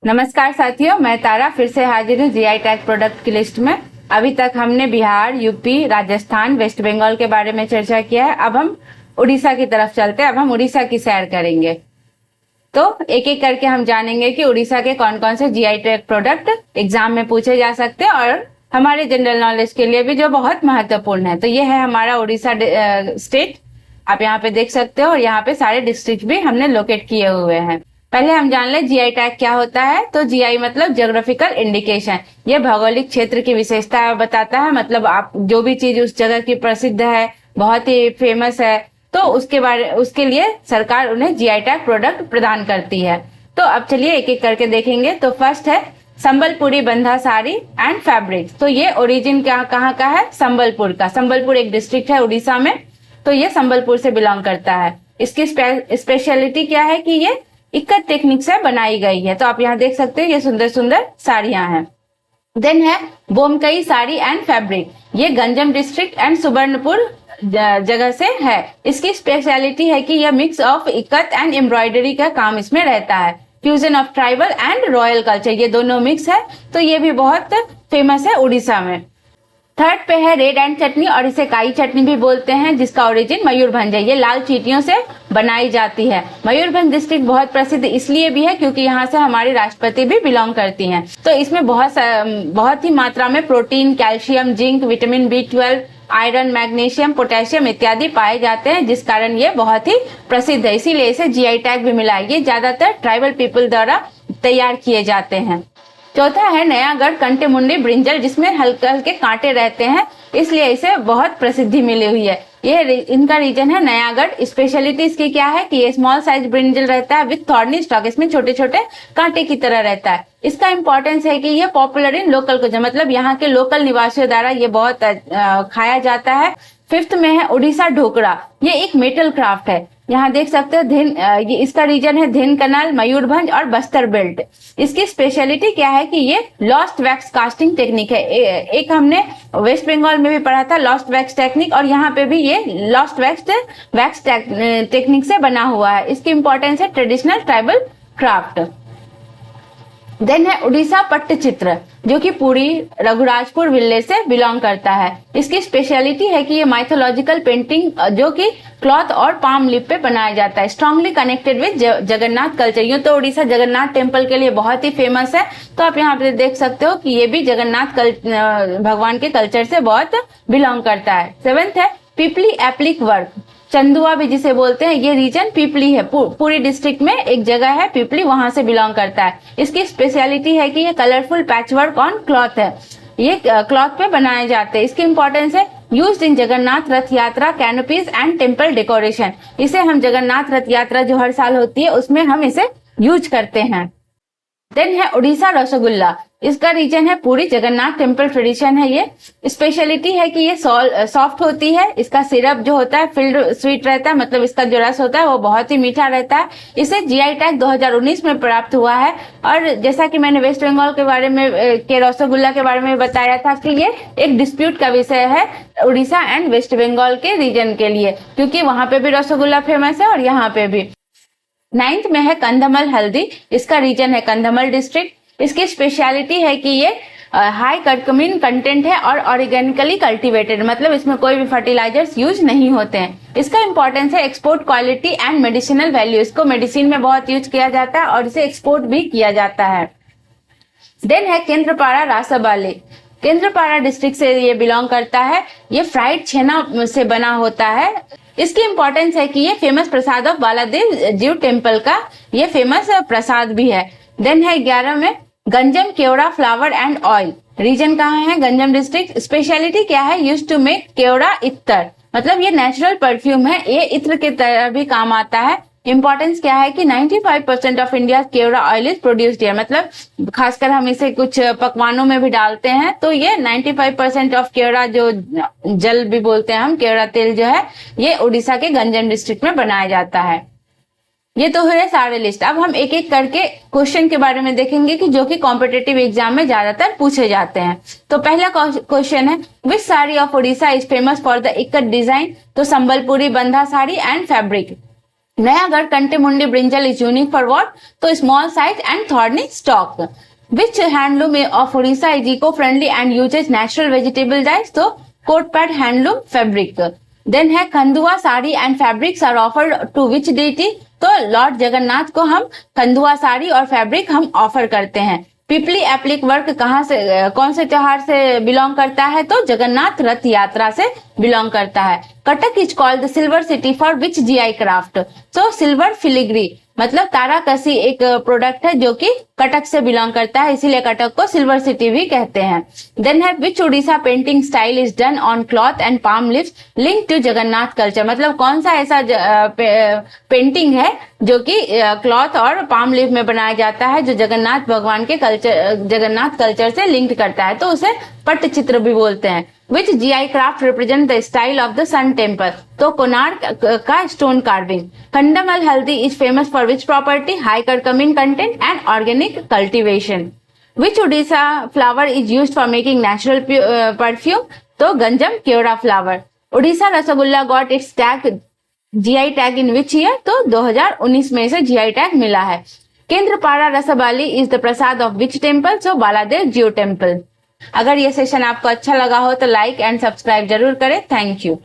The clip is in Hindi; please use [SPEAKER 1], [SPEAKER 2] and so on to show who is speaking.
[SPEAKER 1] नमस्कार साथियों, मैं तारा फिर से हाजिर हूँ जीआई टैग प्रोडक्ट की लिस्ट में। अभी तक हमने बिहार, यूपी, राजस्थान, वेस्ट बंगाल के बारे में चर्चा किया है। अब हम उड़ीसा की तरफ चलते हैं। अब हम उड़ीसा की सैर करेंगे। तो एक एक करके हम जानेंगे कि उड़ीसा के कौन कौन से जीआई टैग प्रोडक्ट एग्जाम में पूछे जा सकते हैं और हमारे जनरल नॉलेज के लिए भी जो बहुत महत्वपूर्ण है। तो ये है हमारा उड़ीसा स्टेट। आप यहाँ पे देख सकते हो और यहाँ पे सारे डिस्ट्रिक्ट भी हमने लोकेट किए हुए हैं। पहले हम जान ले जीआई टैग क्या होता है। तो जीआई मतलब ज्योग्राफिकल इंडिकेशन। ये भौगोलिक क्षेत्र की विशेषता बताता है। मतलब आप जो भी चीज उस जगह की प्रसिद्ध है, बहुत ही फेमस है, तो उसके लिए सरकार उन्हें जीआई टैग प्रोडक्ट प्रदान करती है। तो अब चलिए एक एक करके देखेंगे। तो फर्स्ट है संबलपुरी बंधा साड़ी एंड फैब्रिक। तो ये ओरिजिन कहाँ का है? संबलपुर का। संबलपुर एक डिस्ट्रिक्ट है उड़ीसा में, तो ये संबलपुर से बिलोंग करता है। इसकी स्पेशलिटी क्या है कि ये इक्कत टेक्निक से बनाई गई है। तो आप यहाँ देख सकते हैं ये सुंदर सुंदर साड़ियां हैं। देन है बोमकई साड़ी एंड फैब्रिक। ये गंजम डिस्ट्रिक्ट एंड सुबर्णपुर जगह से है। इसकी स्पेशलिटी है कि यह mix of ikat and embroidery का काम इसमें रहता है। Fusion of tribal and royal culture, ये दोनों मिक्स है, तो ये भी बहुत फेमस है उड़ीसा में। थर्ड पे है रेड एंड चटनी, और इसे काई चटनी भी बोलते हैं, जिसका ओरिजिन मयूरभंज है। ये लाल चींटियों से बनाई जाती है। मयूरभंज डिस्ट्रिक्ट बहुत प्रसिद्ध इसलिए भी है क्योंकि यहाँ से हमारी राष्ट्रपति भी बिलोंग करती हैं। तो इसमें बहुत ही मात्रा में protein, calcium, zinc, vitamin B12, iron, magnesium, potassium इत्यादि पाए जाते हैं, जिस कारण ये बहुत ही प्रसिद्ध है। इसीलिए इसे जीआई टैग भी मिला है। ये ज्यादातर ट्राइबल पीपल द्वारा तैयार किए जाते हैं। चौथा है नयागढ़ कंटेमुंडी ब्रिंजल, जिसमें हल्के हल्के कांटे रहते हैं, इसलिए इसे बहुत प्रसिद्धि मिली हुई है। ये इनका रीजन है नयागढ़। स्पेशलिटी इसकी क्या है कि ये स्मॉल साइज ब्रिंजल रहता है विथ थॉर्नी स्टॉक। इसमें छोटे छोटे कांटे की तरह रहता है। इसका इंपॉर्टेंस है कि ये पॉपुलर इन लोकल कुछ, मतलब यहाँ के लोकल निवासियों द्वारा ये बहुत खाया जाता है। फिफ्थ में है उड़ीसा ढोकरा। ये एक मेटल क्राफ्ट है। यहाँ देख सकते हो इसका रीजन है ढेनकनाल, मयूरभंज और बस्तर बेल्ट। इसकी स्पेशलिटी क्या है कि ये लॉस्ट वैक्स कास्टिंग टेक्निक है। एक हमने वेस्ट बंगाल में भी पढ़ा था लॉस्ट वैक्स टेक्निक, और यहाँ पे भी ये लॉस्ट वैक्स टेक्निक से बना हुआ है। इसकी इंपॉर्टेंस है ट्रेडिशनल ट्राइबल क्राफ्ट। देन है उड़ीसा पट्टचित्र, जो कि पुरी रघुराजपुर विलेज से बिलोंग करता है। इसकी स्पेशलिटी है कि ये माइथोलॉजिकल पेंटिंग जो कि क्लॉथ और पाम लीफ पे बनाया जाता है। Strongly connected with Jagannath culture. यूं तो उड़ीसा जगन्नाथ टेम्पल के लिए बहुत ही फेमस है, तो आप यहाँ पे देख सकते हो कि ये भी जगन्नाथ भगवान के कल्चर से बहुत बिलोंग करता है। सेवेंथ है पीपली एप्लिक वर्क, चंदुआ भी जिसे बोलते हैं। ये रीजन पीपली है, पूरी डिस्ट्रिक्ट में एक जगह है पीपली, वहां से बिलोंग करता है। इसकी स्पेशलिटी है कि ये कलरफुल पैचवर्क ऑन क्लॉथ है। ये क्लॉथ पे बनाए जाते हैं। इसकी इंपॉर्टेंस है यूज्ड इन जगन्नाथ रथ यात्रा, कैनोपीज एंड टेम्पल डेकोरेशन। इसे हम जगन्नाथ रथ यात्रा जो हर साल होती है उसमें हम इसे यूज करते हैं। देन है उड़ीसा रसगुल्ला। इसका रीजन है पूरी जगन्नाथ टेम्पल ट्रेडिशन है। ये स्पेशलिटी है कि ये सॉफ्ट होती है। इसका सिरप जो होता है फिल्ड स्वीट रहता है, मतलब इसका जो रस होता है वो बहुत ही मीठा रहता है। इसे जीआई टैग 2019 में प्राप्त हुआ है। और जैसा कि मैंने वेस्ट बंगाल के बारे में के रसगुल्ला के बारे में बताया था कि ये एक डिस्प्यूट का विषय है उड़ीसा एंड वेस्ट बंगाल के रीजन के लिए, क्योंकि वहां पे भी रसगुल्ला फेमस है और यहाँ पे भी। 9th में है कंधमल हल्दी। इसका रीजन है कंधमल डिस्ट्रिक्ट। इसकी स्पेशलिटी है कि ये हाई कर्क्यूमिन कंटेंट है और ऑर्गेनिकली कल्टीवेटेड, मतलब इसमें कोई भी फर्टिलाइजर्स यूज नहीं होते हैं। इसका इंपॉर्टेंस है export quality and medicinal value. इसको मेडिसिन में बहुत यूज किया जाता है और इसे एक्सपोर्ट भी किया जाता है। देन है केंद्रपाड़ा रासाबाली। केंद्रपाड़ा डिस्ट्रिक्ट से ये बिलोंग करता है। ये फ्राइड छेना से बना होता है। इसकी इंपॉर्टेंस है कि ये फेमस प्रसाद ऑफ बालादेव जीव टेम्पल का ये फेमस प्रसाद भी है। देन है 11 में Ganjam kewda flower and oil. Reason कहाँ है? गंजम डिस्ट्रिक्ट। स्पेशलिटी क्या है? यूज टू मेक केवड़ा इत्र, मतलब ये नेचुरल परफ्यूम है। ये इत्र की तरह भी काम आता है। इंपॉर्टेंस क्या है कि 95% of India kewra oil is produced है, मतलब खासकर हम इसे कुछ पकवानों में भी डालते हैं। तो ये 95% ऑफ केवड़ा जो जल भी बोलते हैं हम, केवड़ा तेल जो है, ये उड़ीसा के गंजम डिस्ट्रिक्ट में बनाया जाता है। ये तो हुए सारे लिस्ट। अब हम एक एक करके क्वेश्चन के बारे में देखेंगे कि जो कि कॉम्पिटेटिव एग्जाम में ज्यादातर पूछे जाते हैं। तो पहला क्वेश्चन है which sari of Orissa is famous for the ikat design. तो Sambalpuri bandha sari and fabric. Nayagarh Kantemundi brinjal is unique for what? तो small size and thorny stalk. Which handloom of Orissa is eco friendly and uses natural vegetable dyes? तो कोटपैड हैंडलूम फैब्रिक। देन है Khandua sari and fabrics are offered to which deity? तो लॉर्ड जगन्नाथ को हम खंडुआ साड़ी और फैब्रिक हम ऑफर करते हैं। पिपली एप्लिक वर्क कहाँ से, कौन से त्योहार से बिलोंग करता है? तो जगन्नाथ रथ यात्रा से बिलोंग करता है। Cuttack is called the silver city for which GI craft? तो सिल्वर फिलिग्री मतलब ताराकसी एक प्रोडक्ट है जो कि कटक से बिलोंग करता है, इसीलिए कटक को सिल्वर सिटी भी कहते हैं। देन है which Orissa painting style is done on cloth and palm leaves link to Jagannath culture? मतलब कौन सा ऐसा पेंटिंग है जो कि क्लॉथ और पाम लीव में बनाया जाता है जो जगन्नाथ भगवान के कल्चर, जगन्नाथ कल्चर से लिंक करता है, तो उसे पट्टचित्र भी बोलते हैं। Which GI craft represent the style of the sun temple? तो कोणार्क का stone carving. Kandhamal haldi is famous for which property? High curcumin content and organic cultivation. Which Orissa flower is used for making natural perfume? तो Ganjam kewda flower. Orissa rasgulla got its tag GI tag in which year? तो 2019 में इसे जीआई टैग मिला है। Kendrapara Rasabali is the prasad of which temple? तो बालादेव जियो टेम्पल। अगर ये सेशन आपको अच्छा लगा हो तो लाइक एंड सब्सक्राइब जरूर करें। Thank you.